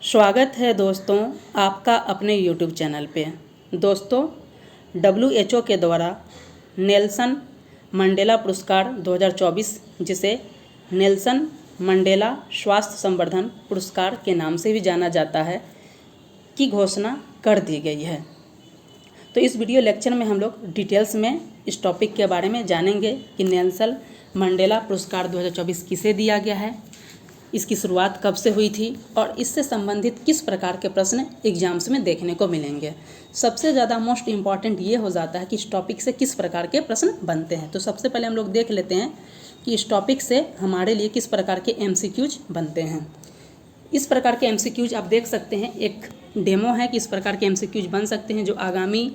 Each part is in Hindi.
स्वागत है दोस्तों आपका अपने YouTube चैनल पे। दोस्तों WHO के द्वारा नेल्सन मंडेला पुरस्कार 2024 जिसे नेल्सन मंडेला स्वास्थ्य संवर्धन पुरस्कार के नाम से भी जाना जाता है की घोषणा कर दी गई है। तो इस वीडियो लेक्चर में हम लोग डिटेल्स में इस टॉपिक के बारे में जानेंगे कि नेल्सन मंडेला पुरस्कार 2024 किसे दिया गया है, इसकी शुरुआत कब से हुई थी और इससे संबंधित किस प्रकार के प्रश्न एग्जाम्स में देखने को मिलेंगे। सबसे ज़्यादा मोस्ट इम्पॉर्टेंट ये हो जाता है कि इस टॉपिक से किस प्रकार के प्रश्न बनते हैं। तो सबसे पहले हम लोग देख लेते हैं कि इस टॉपिक से हमारे लिए किस प्रकार के MCQs बनते हैं। इस प्रकार के MCQs आप देख सकते हैं, एक डेमो है कि इस प्रकार के MCQs बन सकते हैं जो आगामी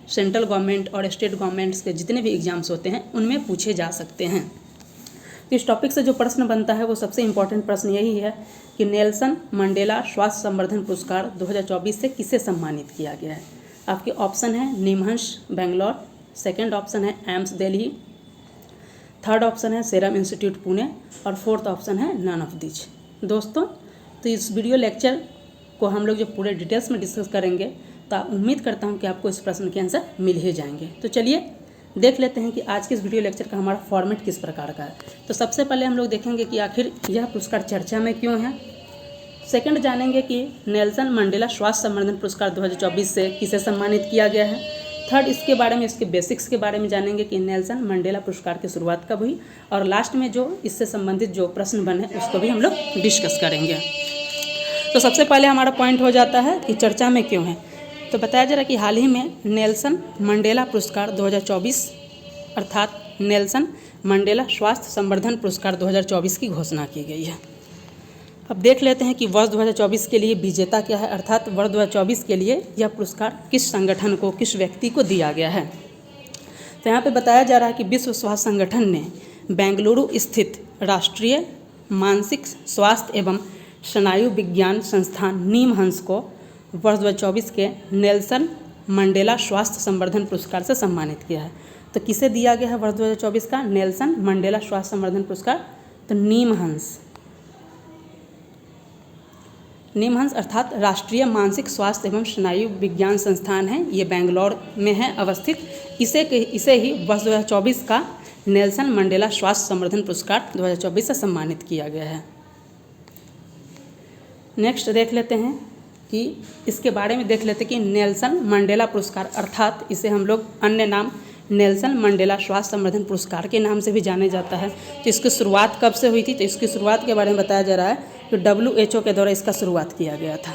सेंट्रल गवर्नमेंट और स्टेट गवर्नमेंट्स के जितने भी एग्जाम्स होते हैं उनमें पूछे जा सकते हैं। तो इस टॉपिक से जो प्रश्न बनता है वो सबसे इम्पॉर्टेंट प्रश्न यही है कि नेल्सन मंडेला स्वास्थ्य संवर्धन पुरस्कार 2024 से किसे सम्मानित किया गया है। आपके ऑप्शन है निमहंस बेंगलोर, सेकंड ऑप्शन है एम्स दिल्ली, थर्ड ऑप्शन है सीरम इंस्टीट्यूट पुणे और फोर्थ ऑप्शन है नन ऑफ दिस। दोस्तों तो इस वीडियो लेक्चर को हम लोग जो पूरे डिटेल्स में डिस्कस करेंगे तो उम्मीद करता हूँ कि आपको इस प्रश्न के आंसर मिल ही जाएंगे। तो चलिए देख लेते हैं कि आज के इस वीडियो लेक्चर का हमारा फॉर्मेट किस प्रकार का है। तो सबसे पहले हम लोग देखेंगे कि आखिर यह पुरस्कार चर्चा में क्यों है। सेकंड जानेंगे कि नेल्सन मंडेला स्वास्थ्य संवर्धन पुरस्कार 2024 से किसे सम्मानित किया गया है। थर्ड इसके बारे में, इसके बेसिक्स के बारे में जानेंगे कि नेल्सन मंडेला पुरस्कार की शुरुआत कब हुई और लास्ट में जो इससे संबंधित जो प्रश्न बने उसको भी हम लोग डिस्कस करेंगे। तो सबसे पहले हमारा पॉइंट हो जाता है कि चर्चा में क्यों है। तो बताया जा रहा है कि हाल ही में नेल्सन मंडेला पुरस्कार 2024 अर्थात नेल्सन मंडेला स्वास्थ्य संवर्धन पुरस्कार 2024 की घोषणा की गई है। अब देख लेते हैं कि वर्ष 2024 के लिए विजेता क्या है, अर्थात वर्ष 2024 के लिए यह पुरस्कार किस संगठन को, किस व्यक्ति को दिया गया है। तो यहाँ पे बताया जा रहा है कि विश्व स्वास्थ्य संगठन ने बेंगलुरु स्थित राष्ट्रीय मानसिक स्वास्थ्य एवं स्नायु विज्ञान संस्थान निमहंस को वर्ष 2024 के नेल्सन मंडेला स्वास्थ्य संवर्धन पुरस्कार से सम्मानित किया है। तो किसे दिया गया है वर्ष 2024 का नेल्सन मंडेला स्वास्थ्य संवर्धन पुरस्कार? तो निमहंस अर्थात राष्ट्रीय मानसिक स्वास्थ्य एवं स्नायु विज्ञान संस्थान है, ये बेंगलोर में है अवस्थित। इसे ही वर्ष 2024 का नेल्सन मंडेला स्वास्थ्य संवर्धन पुरस्कार 2024 से सम्मानित किया गया है। नेक्स्ट देख लेते हैं कि इसके बारे में देख लेते हैं कि नेल्सन मंडेला पुरस्कार अर्थात इसे हम लोग अन्य नाम नेल्सन मंडेला स्वास्थ्य संवर्धन पुरस्कार के नाम से भी जाने जाता है। तो इसकी शुरुआत कब से हुई थी, तो इसकी शुरुआत के बारे में बताया जा रहा है कि WHO के द्वारा इसका शुरुआत किया गया था।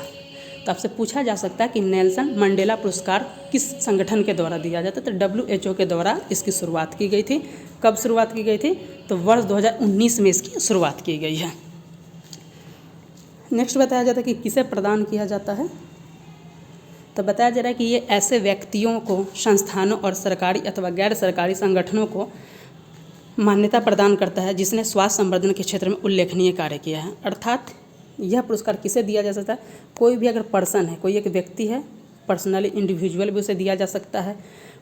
तो आपसे पूछा जा सकता है कि नेल्सन मंडेला पुरस्कार किस संगठन के द्वारा दिया जाता है। तो WHO के द्वारा इसकी शुरुआत की गई थी। कब शुरुआत की गई थी, तो वर्ष 2019 में इसकी शुरुआत की गई है। नेक्स्ट बताया जाता है कि किसे प्रदान किया जाता है। तो बताया जा रहा है कि ये ऐसे व्यक्तियों को, संस्थानों और सरकारी अथवा गैर सरकारी संगठनों को मान्यता प्रदान करता है जिसने स्वास्थ्य संवर्धन के क्षेत्र में उल्लेखनीय कार्य किया है। अर्थात यह पुरस्कार किसे दिया जा सकता है, कोई भी अगर पर्सन है, कोई एक व्यक्ति है, पर्सनली इंडिविजुअल भी उसे दिया जा सकता है,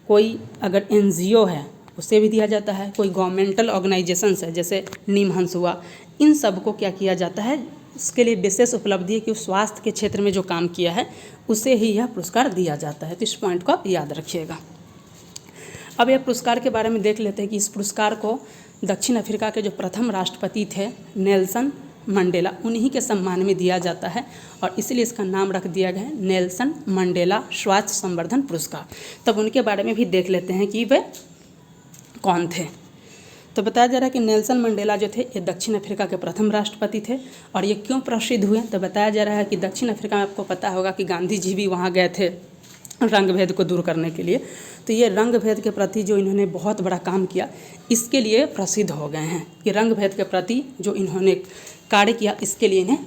कोई अगर NGO है उसे भी दिया जाता है, कोई गवर्नमेंटल ऑर्गेनाइजेशंस है जैसे निमहंस हुआ, इन सब को क्या किया जाता है, इसके लिए विशेष उपलब्धि है कि स्वास्थ्य के क्षेत्र में जो काम किया है उसे ही यह पुरस्कार दिया जाता है। तो इस पॉइंट को आप याद रखिएगा। अब यह पुरस्कार के बारे में देख लेते हैं कि इस पुरस्कार को दक्षिण अफ्रीका के जो प्रथम राष्ट्रपति थे नेल्सन मंडेला, उन्हीं के सम्मान में दिया जाता है और इसलिए इसका नाम रख दिया गया है नेल्सन मंडेला स्वास्थ्य संवर्धन पुरस्कार। तब उनके बारे में भी देख लेते हैं कि वे कौन थे। तो बताया जा रहा है कि नेल्सन मंडेला जो थे ये दक्षिण अफ्रीका के प्रथम राष्ट्रपति थे। और ये क्यों प्रसिद्ध हुए, तो बताया जा रहा है कि दक्षिण अफ्रीका में आपको पता होगा कि गांधी जी भी वहाँ गए थे रंग भेद को दूर करने के लिए। तो ये रंग भेद के प्रति जो इन्होंने बहुत बड़ा काम किया, इसके लिए प्रसिद्ध हो गए हैं कि रंग भेद के प्रति जो इन्होंने कार्य किया इसके लिए इन्हें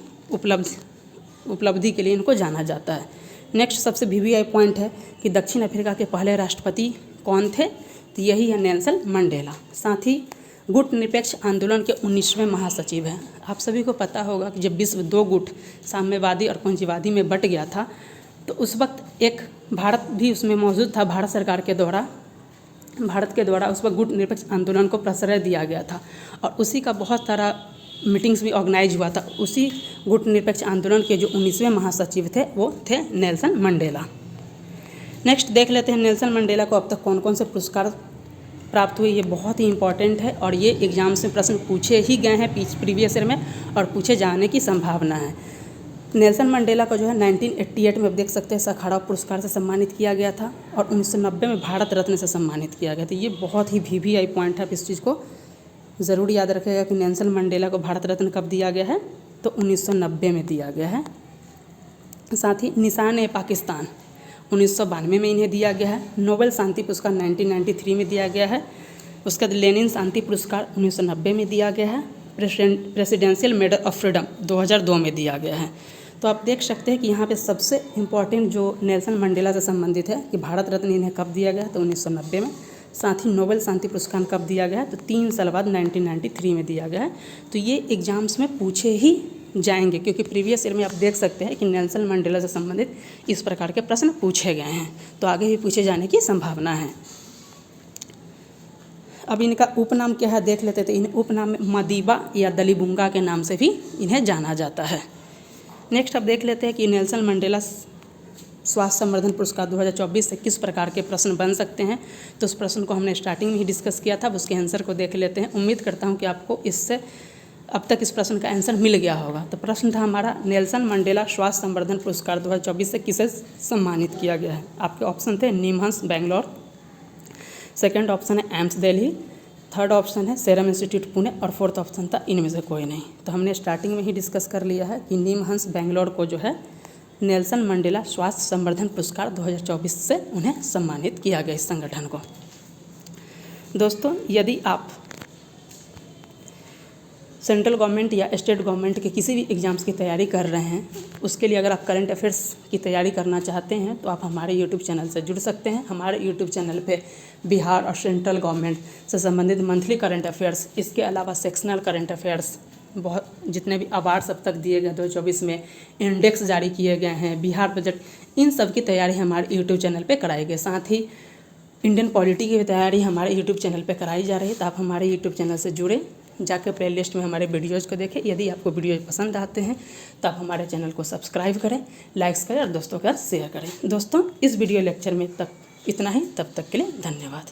उपलब्धि के लिए इनको जाना जाता है। नेक्स्ट सबसे VVI पॉइंट है कि दक्षिण अफ्रीका के पहले राष्ट्रपति कौन थे, तो यही है नेल्सन मंडेला। साथ ही गुट निरपेक्ष आंदोलन के 19वें महासचिव हैं। आप सभी को पता होगा कि जब विश्व 2 गुट साम्यवादी और पूंजीवादी में बट गया था तो उस वक्त एक भारत भी उसमें मौजूद था। भारत सरकार के द्वारा भारत के द्वारा उस वक्त गुट निरपेक्ष आंदोलन को प्रश्रय दिया गया था और उसी का बहुत सारा मीटिंग्स भी ऑर्गेनाइज हुआ था। उसी गुट निरपेक्ष आंदोलन के जो 19वें महासचिव थे वो थे नेल्सन मंडेला। नेक्स्ट देख लेते हैं नेल्सन मंडेला को अब तक कौन कौन से पुरस्कार प्राप्त हुए। ये बहुत ही इंपॉर्टेंट है और ये एग्जाम्स में प्रश्न पूछे ही गए हैं प्रीवियस ईयर में और पूछे जाने की संभावना है। नेल्सन मंडेला को जो है 1988 में आप देख सकते हैं सखाराव पुरस्कार से सम्मानित किया गया था और 1990 में भारत रत्न से सम्मानित किया गया था। ये बहुत ही VVI पॉइंट है, आप इस चीज़ को ज़रूर याद रखिएगा कि नेल्सन मंडेला को भारत रत्न कब दिया गया है, तो 1990 में दिया गया है। साथ ही निशान-ए-पाकिस्तान 1992 में इन्हें दिया गया है। नोबेल शांति पुरस्कार 1993 में दिया गया है। उसके बाद लेनिन शांति पुरस्कार 1990 में दिया गया है। प्रेसिडेंशियल मेडल ऑफ फ्रीडम 2002 में दिया गया है। तो आप देख सकते हैं कि यहाँ पे सबसे इम्पॉर्टेंट जो नेल्सन मंडेला से संबंधित है कि भारत रत्न इन्हें कब दिया गया, तो 1990 में। साथ ही नोबेल शांति पुरस्कार कब दिया गया है, तो 3 साल बाद 1993 में दिया गया है। तो ये एग्जाम्स में पूछे ही जाएंगे क्योंकि प्रीवियस ईयर में आप देख सकते हैं कि नेल्सन मंडेला से संबंधित इस प्रकार के प्रश्न पूछे गए हैं, तो आगे भी पूछे जाने की संभावना है। अब इनका उपनाम क्या है देख लेते थे। इन उपनाम में मदीबा या दलीबुंगा के नाम से भी इन्हें जाना जाता है। नेक्स्ट अब देख लेते हैं कि नेल्सन मंडेला स्वास्थ्य संवर्धन पुरस्कार 2024 से किस प्रकार के प्रश्न बन सकते हैं। तो उस प्रश्न को हमने स्टार्टिंग में ही डिस्कस किया था, उसके आंसर को देख लेते हैं। उम्मीद करता हूँ कि आपको इससे अब तक इस प्रश्न का आंसर मिल गया होगा। तो प्रश्न था हमारा नेल्सन मंडेला स्वास्थ्य संवर्धन पुरस्कार 2024 से किसे सम्मानित किया गया है। आपके ऑप्शन थे निमहंस बेंगलोर, सेकंड ऑप्शन है एम्स दिल्ली, थर्ड ऑप्शन है सेरम इंस्टीट्यूट पुणे और फोर्थ ऑप्शन था इनमें से कोई नहीं। तो हमने स्टार्टिंग में ही डिस्कस कर लिया है कि निमहंस बेंगलोर को जो है नेल्सन मंडेला स्वास्थ्य संवर्धन पुरस्कार 2024 से उन्हें सम्मानित किया गया इस संगठन को। दोस्तों, यदि आप सेंट्रल गवर्नमेंट या स्टेट गवर्नमेंट के किसी भी एग्ज़ाम्स की तैयारी कर रहे हैं, उसके लिए अगर आप करंट अफेयर्स की तैयारी करना चाहते हैं तो आप हमारे यूट्यूब चैनल से जुड़ सकते हैं। हमारे यूट्यूब चैनल पे बिहार और सेंट्रल गवर्नमेंट से संबंधित मंथली करंट अफेयर्स, इसके अलावा सेक्शनल करंट अफेयर्स, बहुत जितने भी अवार्ड्स अब तक दिए गए 2024 में, इंडेक्स जारी किए गए हैं, बिहार बजट, इन सब की तैयारी हमारे यूट्यूब चैनल पर कराई गई। साथ ही इंडियन पॉलिटी की भी तैयारी हमारे यूट्यूब चैनल पर कराई जा रही है। तो आप हमारे यूट्यूब चैनल से जुड़े, जाकर प्लेलिस्ट में हमारे वीडियोज़ को देखें। यदि आपको वीडियो पसंद आते हैं तो आप हमारे चैनल को सब्सक्राइब करें, लाइक्स करें और दोस्तों के साथ शेयर करें। दोस्तों, इस वीडियो लेक्चर में तक इतना ही। तब तक के लिए धन्यवाद।